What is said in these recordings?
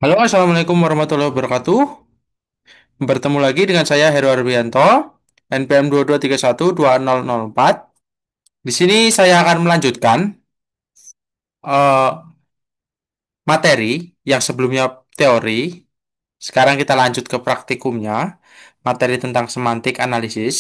Halo, Assalamualaikum warahmatullahi wabarakatuh. Bertemu lagi dengan saya Heru Arbianto, NPM 22312004. Di sini saya akan melanjutkan eh, materi yang sebelumnya teori. Sekarang kita lanjut ke praktikumnya, materi tentang semantik analisis.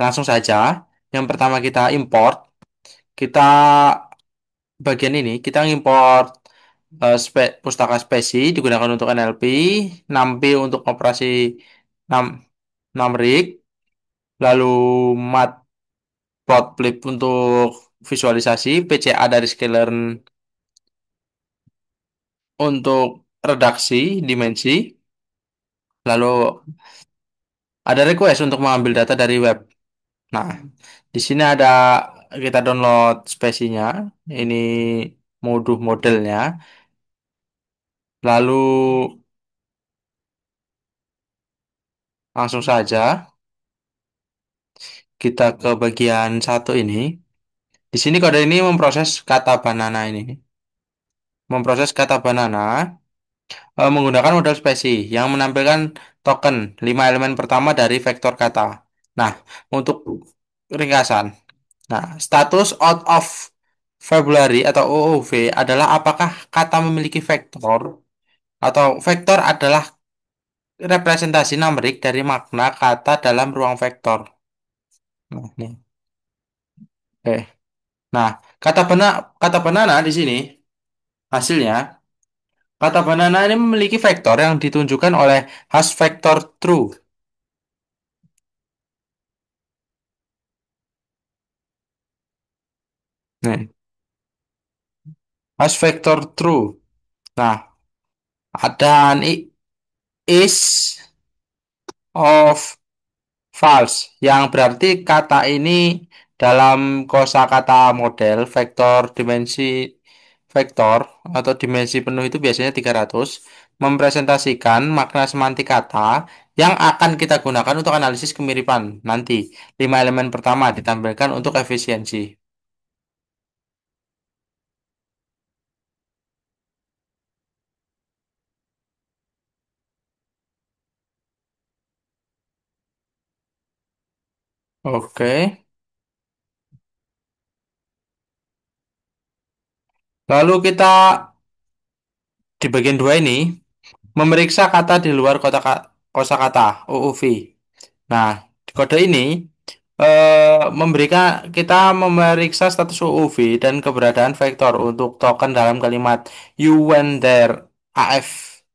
Langsung saja, yang pertama kita import. Kita bagian ini kita import pustaka spesi digunakan untuk NLP, NumPy untuk operasi num numerik, lalu matplotlib untuk visualisasi, PCA dari sklearn untuk redaksi dimensi, lalu ada request untuk mengambil data dari web. Nah, di sini ada kita download spesinya, ini modelnya, lalu langsung saja kita ke bagian satu ini. Di sini kode ini memproses kata banana ini. Memproses kata banana menggunakan model spesi yang menampilkan token 5 elemen pertama dari vektor kata. Nah, untuk ringkasan. Nah, status out of February atau OOV adalah apakah kata memiliki vektor atau vektor adalah representasi numerik dari makna kata dalam ruang vektor. Nah, nih. Oke. Nah, kata banana di sini hasilnya kata banana ini memiliki vektor yang ditunjukkan oleh hash vektor true. Nih, hash vektor true. Nah, dan is of false yang berarti kata ini dalam kosakata model vektor dimensi vektor atau dimensi penuh itu biasanya 300 mempresentasikan makna semantik kata yang akan kita gunakan untuk analisis kemiripan. Nanti 5 elemen pertama ditampilkan untuk efisiensi. Oke. Lalu kita di bagian dua ini memeriksa kata di luar kosakata UUV. Nah, di kode ini memberikan kita memeriksa status UUV dan keberadaan vektor untuk token dalam kalimat you went there AF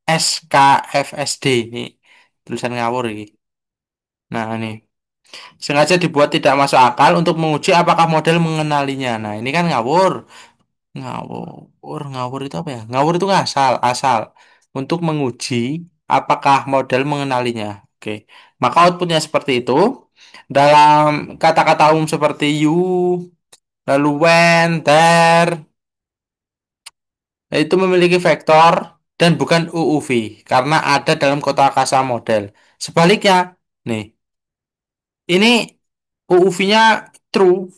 SKFSD ini tulisan ngawur ini. Nah, ini sengaja dibuat tidak masuk akal untuk menguji apakah model mengenalinya. Nah, ini kan ngawur. Ngawur itu apa ya? Ngawur itu ngasal, asal untuk menguji apakah model mengenalinya. Oke, maka outputnya seperti itu. Dalam kata-kata umum seperti you, lalu when, there, itu memiliki vektor dan bukan UUV karena ada dalam kotakasa model. Sebaliknya, nih, ini UUV-nya true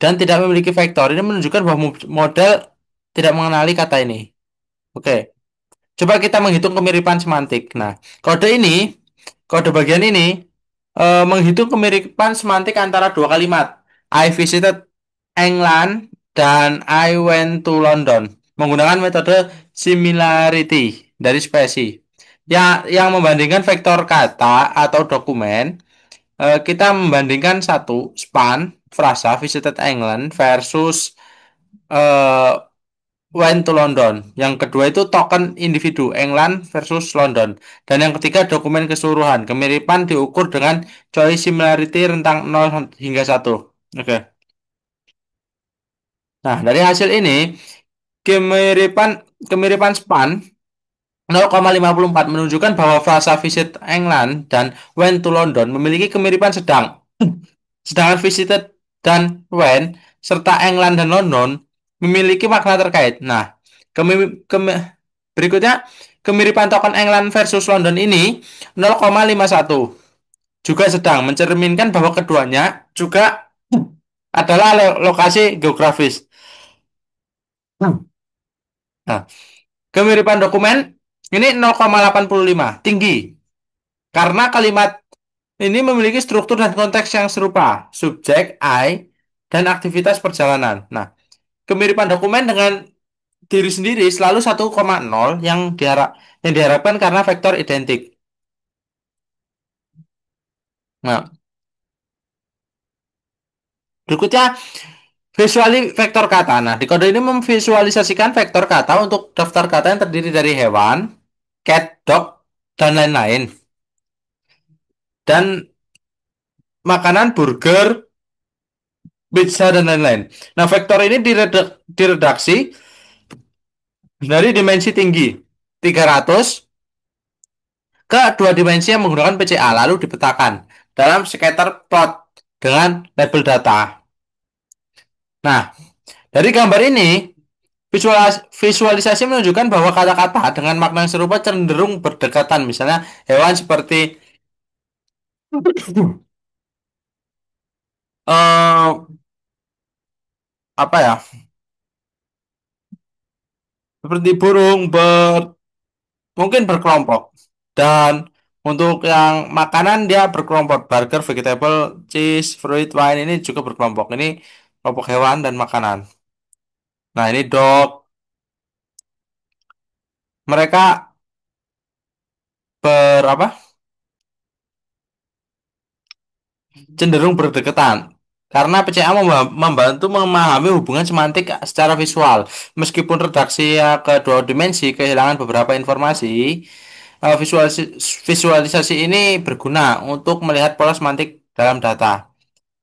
dan tidak memiliki vektor. Ini menunjukkan bahwa model tidak mengenali kata ini. Oke. Coba kita menghitung kemiripan semantik. Nah, kode bagian ini menghitung kemiripan semantik antara dua kalimat. I visited England dan I went to London menggunakan metode similarity dari spesi. Yang membandingkan vektor kata atau dokumen, kita membandingkan satu span frasa visited England versus eh, went to London. Yang kedua itu token individu England versus London. Dan yang ketiga dokumen keseluruhan. Kemiripan diukur dengan choice similarity rentang 0 hingga 1. Oke. Nah, dari hasil ini kemiripan kemiripan span 0,54 menunjukkan bahwa frasa visit England dan went to London memiliki kemiripan sedang. Sedangkan visited dan when serta England dan London memiliki makna terkait. Nah, berikutnya kemiripan token England versus London ini 0,51 juga sedang mencerminkan bahwa keduanya juga adalah lokasi geografis. Nah, kemiripan dokumen ini 0,85 tinggi karena kalimat ini memiliki struktur dan konteks yang serupa, subjek, I, dan aktivitas perjalanan. Nah, kemiripan dokumen dengan diri sendiri selalu 1,0 yang diharapkan karena vektor identik. Nah, berikutnya vektor kata. Nah, di kode ini memvisualisasikan vektor kata untuk daftar kata yang terdiri dari hewan, cat, dog, dan lain-lain. Dan makanan, burger, pizza, dan lain-lain. Nah, vektor ini diredaksi dari dimensi tinggi 300 ke dua dimensi yang menggunakan PCA, lalu dipetakan dalam scatter plot dengan label data. Nah, dari gambar ini, visualisasi menunjukkan bahwa kata-kata dengan makna yang serupa cenderung berdekatan. Misalnya, hewan seperti eh apa ya? Seperti burung, mungkin berkelompok. Dan untuk yang makanan dia berkelompok. Burger, vegetable, cheese, fruit, wine ini juga berkelompok. Ini kelompok hewan dan makanan. Nah, ini dog. Mereka apa? Cenderung berdekatan. Karena PCA membantu memahami hubungan semantik secara visual. Meskipun redaksi ya ke dua dimensi kehilangan beberapa informasi, visualisasi ini berguna untuk melihat pola semantik dalam data.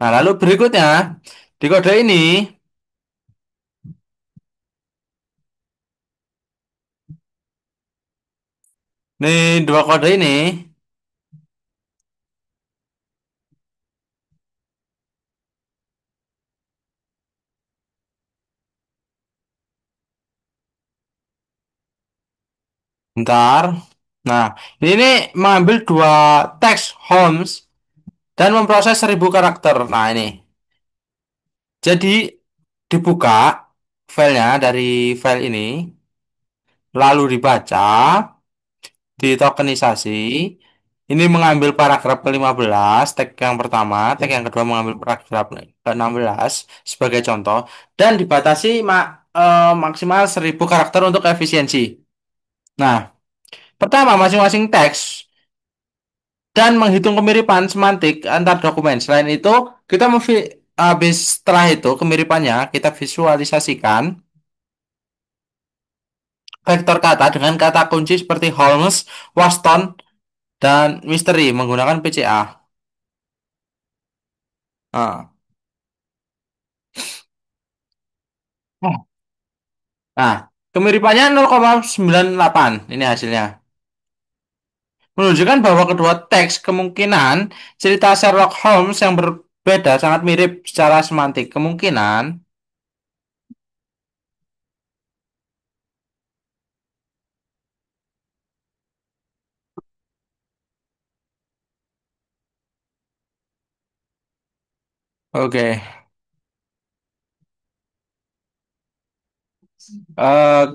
Nah, lalu berikutnya, di kode ini, nih dua kode ini, bentar. Nah, ini mengambil dua teks Holmes dan memproses 1.000 karakter. Nah, ini. Jadi, dibuka filenya dari file ini, lalu dibaca, ditokenisasi. Ini mengambil paragraf ke-15, tag yang pertama, tag yang kedua mengambil paragraf ke-16 sebagai contoh, dan dibatasi maksimal 1.000 karakter untuk efisiensi. Nah, pertama masing-masing teks dan menghitung kemiripan semantik antar dokumen. Selain itu, kita habis setelah itu kemiripannya kita visualisasikan vektor kata dengan kata kunci seperti Holmes, Watson, dan Mystery menggunakan PCA. Nah, nah, kemiripannya 0,98 ini hasilnya. Menunjukkan bahwa kedua teks kemungkinan cerita Sherlock Holmes yang berbeda sangat mirip secara semantik. Kemungkinan, oke. Eh,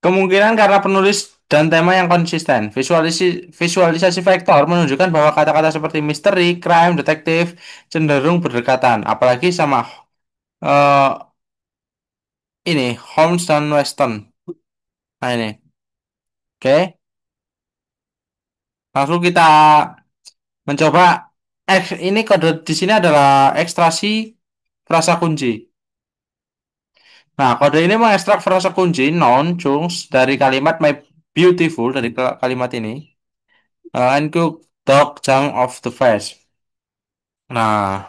Kemungkinan karena penulis dan tema yang konsisten. Visualisasi vektor menunjukkan bahwa kata-kata seperti misteri, crime, detektif cenderung berdekatan. Apalagi sama eh, ini Holmes dan Weston. Nah ini, oke. Langsung kita mencoba. Ini kode di sini adalah ekstraksi frasa kunci. Nah, kode ini mengekstrak frasa kunci noun chunks dari kalimat my beautiful dari kalimat ini. And cook dog jump off the face. Nah,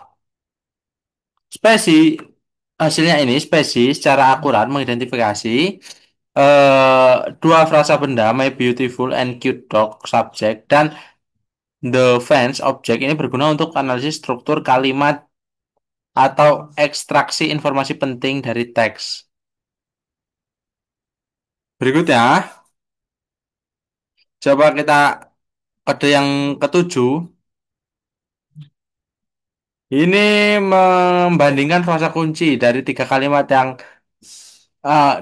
hasilnya ini secara akurat mengidentifikasi dua frasa benda my beautiful and cute dog subject dan the fence object ini berguna untuk analisis struktur kalimat atau ekstraksi informasi penting dari teks. Berikutnya, coba kita kode yang ketujuh. Ini membandingkan frasa kunci dari tiga kalimat yang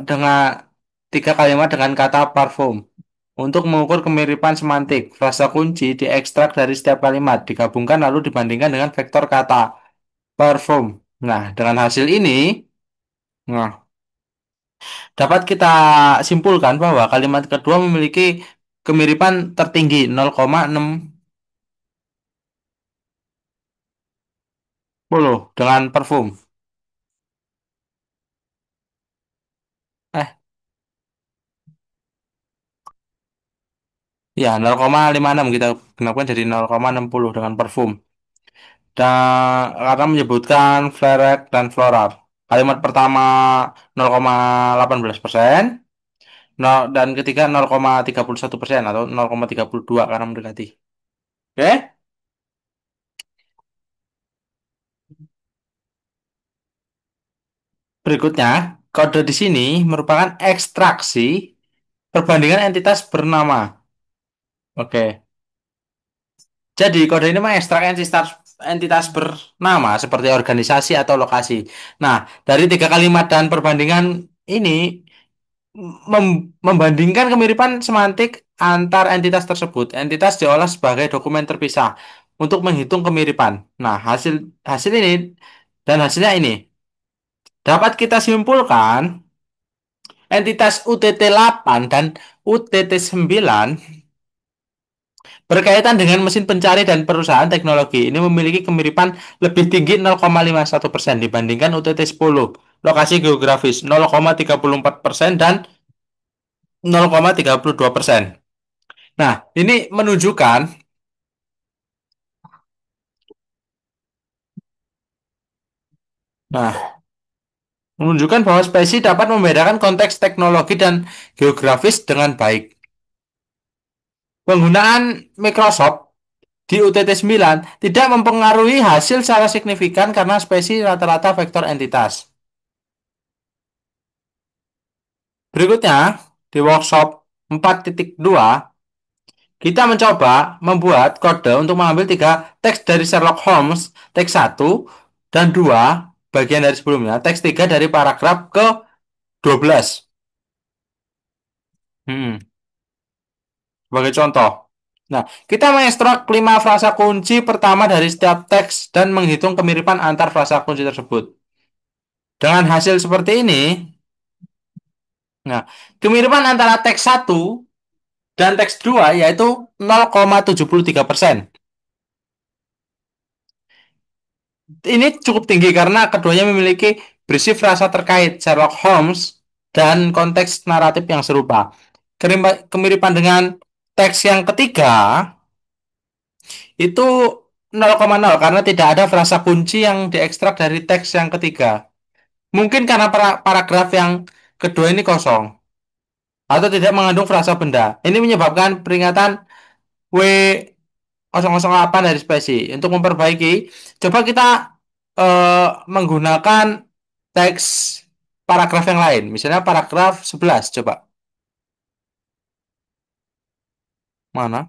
dengan tiga kalimat dengan kata parfum. Untuk mengukur kemiripan semantik, frasa kunci diekstrak dari setiap kalimat, digabungkan lalu dibandingkan dengan vektor kata parfum. Nah, dengan hasil ini, nah, dapat kita simpulkan bahwa kalimat kedua memiliki kemiripan tertinggi 0,60 dengan parfum. Eh, ya 0,56 kita genapkan jadi 0,60 dengan parfum. Dan karena menyebutkan flerek dan floral. Kalimat pertama 0,18%, dan ketiga 0,31% atau 0,32 karena mendekati. Oke, berikutnya kode di sini merupakan ekstraksi perbandingan entitas bernama. Oke, jadi kode ini mengekstrak entitas bernama seperti organisasi atau lokasi. Nah, dari tiga kalimat dan perbandingan ini membandingkan kemiripan semantik antar entitas tersebut. Entitas diolah sebagai dokumen terpisah untuk menghitung kemiripan. Nah, hasil ini dan hasilnya ini dapat kita simpulkan entitas UTT 8 dan UTT 9 berkaitan dengan mesin pencari dan perusahaan teknologi. Ini memiliki kemiripan lebih tinggi 0,51% dibandingkan UTT 10. Lokasi geografis 0,34% dan 0,32%. Nah, ini nah, menunjukkan bahwa spesi dapat membedakan konteks teknologi dan geografis dengan baik. Penggunaan Microsoft di UTT 9 tidak mempengaruhi hasil secara signifikan karena spesi rata-rata vektor entitas. Berikutnya, di workshop 4.2, kita mencoba membuat kode untuk mengambil tiga teks dari Sherlock Holmes, teks satu dan 2 bagian dari sebelumnya, teks 3 dari paragraf ke 12. Hmm, sebagai contoh. Nah, kita mengekstrak 5 frasa kunci pertama dari setiap teks dan menghitung kemiripan antar frasa kunci tersebut. Dengan hasil seperti ini, nah, kemiripan antara teks satu dan teks 2 yaitu 0,73%. Ini cukup tinggi karena keduanya memiliki bersih frasa terkait Sherlock Holmes dan konteks naratif yang serupa. Kemiripan dengan teks yang ketiga itu 0,0 karena tidak ada frasa kunci yang diekstrak dari teks yang ketiga. Mungkin karena paragraf yang kedua ini kosong atau tidak mengandung frasa benda. Ini menyebabkan peringatan W008 dari spesi. Untuk memperbaiki, coba kita menggunakan teks paragraf yang lain. Misalnya paragraf 11, coba. Mana?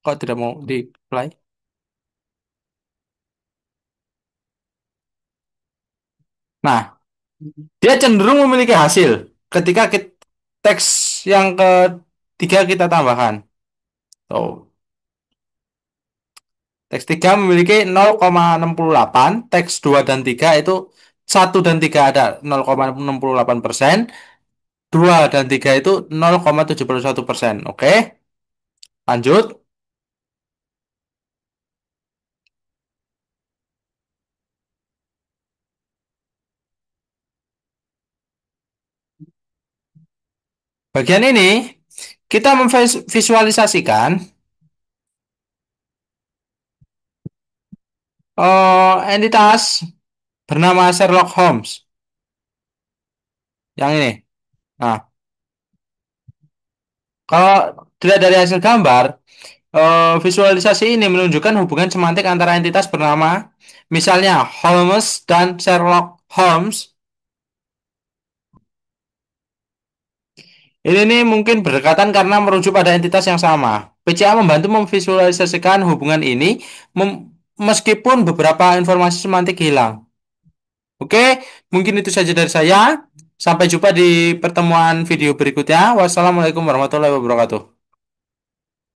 Kok tidak mau di-play? Nah, dia cenderung memiliki hasil ketika teks yang ketiga kita tambahkan. Tuh. Teks 3 memiliki 0,68, teks 2 dan 3 itu 1 dan 3 ada 0,68%, 2 dan 3 itu 0,71%. Oke, lanjut. Bagian ini kita memvisualisasikan entitas bernama Sherlock Holmes. Yang ini. Nah, kalau dilihat dari hasil gambar, visualisasi ini menunjukkan hubungan semantik antara entitas bernama, misalnya Holmes dan Sherlock Holmes. Ini nih mungkin berdekatan karena merujuk pada entitas yang sama. PCA membantu memvisualisasikan hubungan ini meskipun beberapa informasi semantik hilang. Oke, mungkin itu saja dari saya. Sampai jumpa di pertemuan video berikutnya. Wassalamualaikum warahmatullahi wabarakatuh.